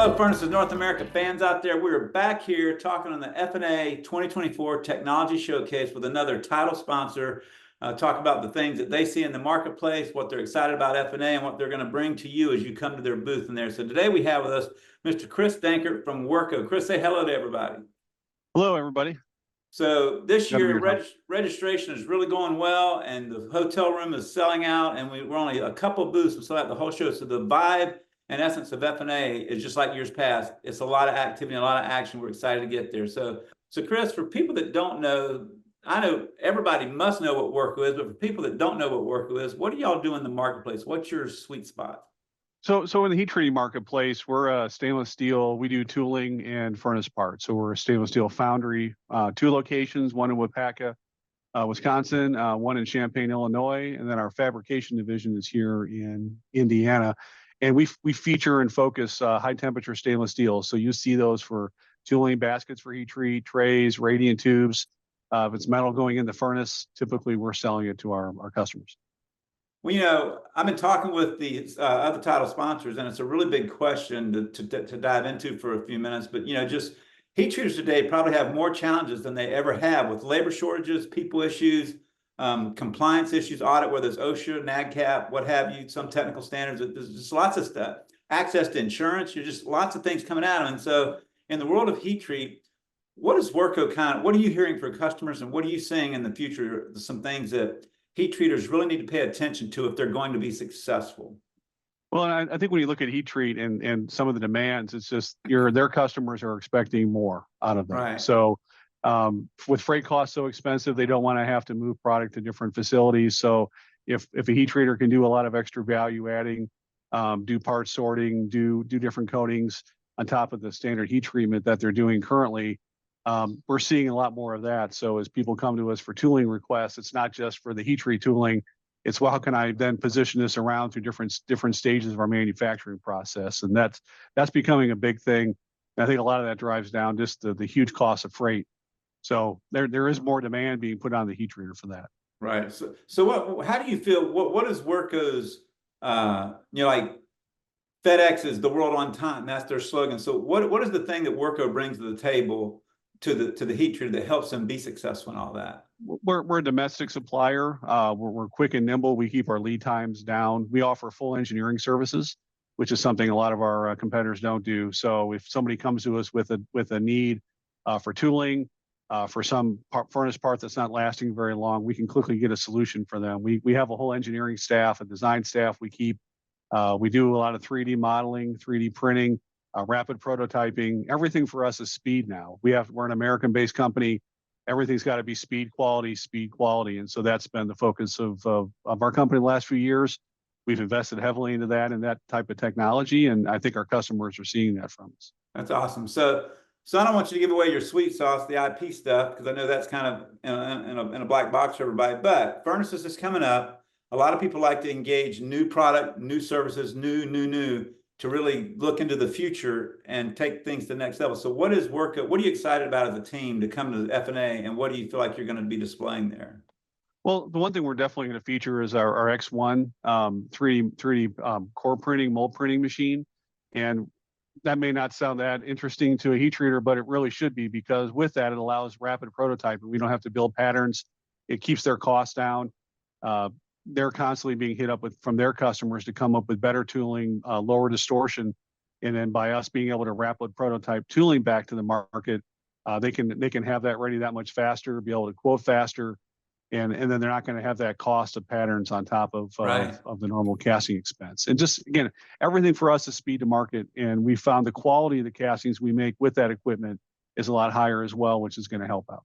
Hello, Furnaces North America fans out there. We're back here talking on the FNA 2024 Technology Showcase with another title sponsor. Talk about the things that they see in the marketplace, what they're excited about FNA, and what they're going to bring to you as you come to their booth in there. So today we have with us Mr. Chris Dankert from Wirco. Chris, say hello to everybody. Hello, everybody. So this year, registration is really going well, and the hotel room is selling out, and we're only a couple booths to sell out the whole show. So the vibe and essence of FNA is just like years past. It's a lot of activity, a lot of action. We're excited to get there. So Chris, for people that don't know, I know everybody must know what Wirco is, but for people that don't know what Wirco is, what do y'all do in the marketplace? What's your sweet spot? So in the heat treating marketplace, we're a stainless steel. We do tooling and furnace parts. So we're a stainless steel foundry, two locations, one in Wapaka, Wisconsin, one in Champaign, Illinois, and then our fabrication division is here in Indiana. And we feature and focus high temperature stainless steel. So you see those for tooling, baskets for heat treat, trays, radiant tubes. If it's metal going in the furnace, typically we're selling it to our customers. Well, I've been talking with the other title sponsors, and it's a really big question to dive into for a few minutes. But, just heat treaters today probably have more challenges than they ever have with labor shortages, people issues, compliance issues, audit, whether it's OSHA, NAGCAP, what have you, some technical standards. There's just lots of stuff. Access to insurance, you're just lots of things coming at them. And so in the world of heat treat, what is Wirco what are you hearing for customers, and what are you seeing in the future, some things that heat treaters really need to pay attention to if they're going to be successful? Well, I think when you look at heat treat and some of the demands, it's just their customers are expecting more out of them. Right. So with freight costs so expensive, they don't want to have to move product to different facilities. So if a heat treater can do a lot of extra value adding, do part sorting, do different coatings on top of the standard heat treatment that they're doing currently, we're seeing a lot more of that. So as people come to us for tooling requests, it's not just for the heat treat tooling. It's, well, how can I then position this around through different stages of our manufacturing process? And that's becoming a big thing. And I think a lot of that drives down just the huge cost of freight. So there is more demand being put on the heat treater for that. Right. So how do you feel? What is Wirco's? Like FedEx is the world on time. That's their slogan. So what is the thing that Wirco brings to the table to the heat treater that helps them be successful in all that? We're a domestic supplier. We're quick and nimble. We keep our lead times down. We offer full engineering services, which is something a lot of our competitors don't do. So if somebody comes to us with a need for tooling, for some furnace part that's not lasting very long, we can quickly get a solution for them. We have a whole engineering staff, a design staff. We do a lot of 3D modeling, 3D printing, rapid prototyping. Everything for us is speed now. We're an American-based company. Everything's got to be speed, quality. And so that's been the focus of our company the last few years. We've invested heavily into that and that type of technology, and I think our customers are seeing that from us. That's awesome. So I don't want you to give away your sweet sauce, the IP stuff, because I know that's kind of in a black box for everybody. But Furnaces is coming up. A lot of people like to engage new product, new services, new, to really look into the future and take things to the next level. So what is Wirco? What are you excited about as a team to come to the FNA, and what do you feel like you're going to be displaying there? Well, the one thing we're definitely going to feature is our X1 3D core printing, mold printing machine. And that may not sound that interesting to a heat treater, but it really should be, because with that, it allows rapid prototyping. We don't have to build patterns. It keeps their costs down. They're constantly being hit up from their customers to come up with better tooling, lower distortion. And then by us being able to rapid prototype tooling back to the market, they can have that ready that much faster, be able to quote faster. And then they're not going to have that cost of patterns on top of the normal casting expense. And just, again, everything for us is speed to market. And we found the quality of the castings we make with that equipment is a lot higher as well, which is going to help out.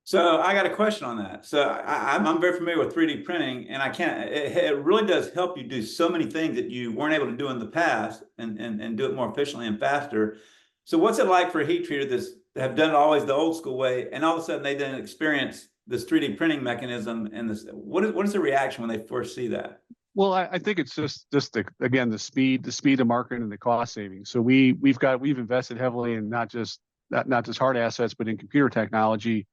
So I got a question on that. So I'm very familiar with 3D printing, and it really does help you do so many things that you weren't able to do in the past and do it more efficiently and faster. So what's it like for a heat treater that have done it always the old school way, and all of a sudden they didn't experience this 3D printing mechanism, and this, what is the reaction when they first see that? Well, I think it's just the speed to market and the cost savings. So we've invested heavily in not just hard assets, but in computer technology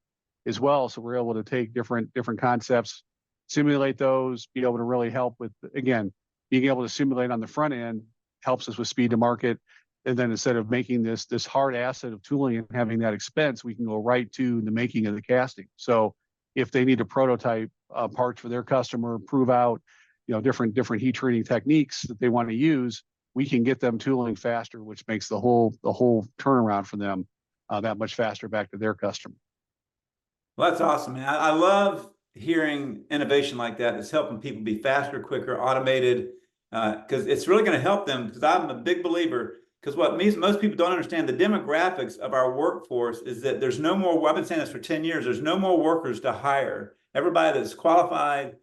as well. So we're able to take different concepts, simulate those, be able to really help with, again, being able to simulate on the front end helps us with speed to market. And then instead of making this hard asset of tooling and having that expense, we can go right to the making of the casting. So if they need to prototype parts for their customer, prove out, different heat treating techniques that they want to use, we can get them tooling faster, which makes the whole turnaround for them that much faster back to their customer. Well, that's awesome, man. I love hearing innovation like that. That's helping people be faster, quicker, automated, because it's really going to help them. Because I'm a big believer. Because what most people don't understand, the demographics of our workforce is that there's no more. I've been saying this for 10 years. There's no more workers to hire. Everybody that's qualified,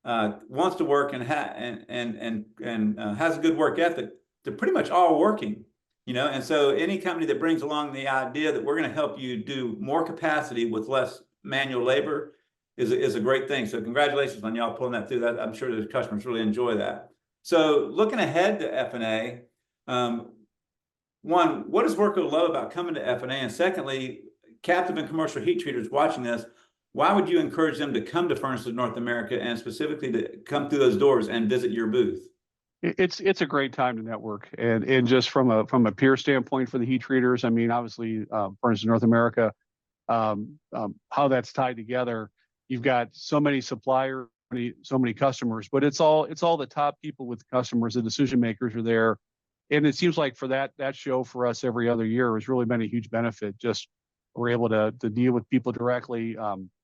wants to work and has a good work ethic, they're pretty much all working. And so any company that brings along the idea that we're going to help you do more capacity with less manual labor is a great thing. So congratulations on y'all pulling that through. That I'm sure the customers really enjoy that. So looking ahead to FNA, one, what does Wirco love about coming to FNA? And secondly, captive and commercial heat treaters watching this, why would you encourage them to come to Furnaces North America and specifically to come through those doors and visit your booth? It's a great time to network, and just from a peer standpoint for the heat treaters. I mean, obviously, Furnaces North America, how that's tied together. You've got so many suppliers, so many customers, but it's all the top people with customers. The decision makers are there, and it seems like for that show for us every other year has really been a huge benefit. Just we're able to deal with people directly,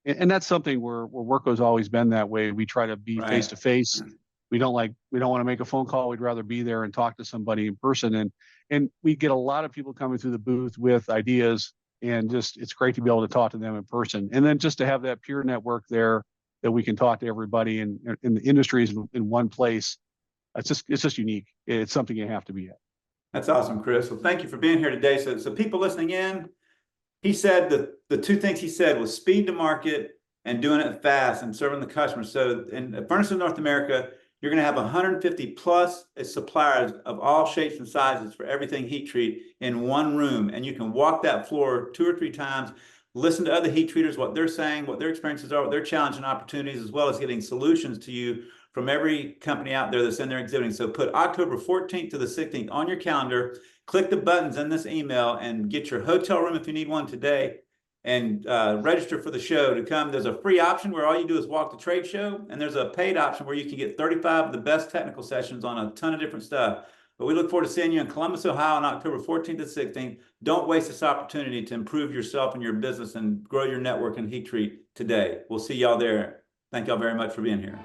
and that's something where Wirco's always been that way. We try to be face to face. We don't want to make a phone call. We'd rather be there and talk to somebody in person. And we get a lot of people coming through the booth with ideas, and just it's great to be able to talk to them in person. And then just to have that peer network there that we can talk to everybody in the industries in one place. It's just unique. It's something you have to be at. That's awesome, Chris. Well, thank you for being here today. So people listening in, he said that the two things he said was speed to market and doing it fast and serving the customers. So in Furnaces North America, you're going to have 150 plus suppliers of all shapes and sizes for everything heat treat in one room. And you can walk that floor 2 or 3 times, listen to other heat treaters, what they're saying, what their experiences are, what their challenges and opportunities, as well as getting solutions to you from every company out there that's in there exhibiting. So put October 14th to the 16th on your calendar, click the buttons in this email and get your hotel room if you need one today, and register for the show to come. There's a free option where all you do is walk the trade show, and there's a paid option where you can get 35 of the best technical sessions on a ton of different stuff. But we look forward to seeing you in Columbus, Ohio on October 14th to 16th. Don't waste this opportunity to improve yourself and your business and grow your network and heat treat today. We'll see y'all there. Thank y'all very much for being here.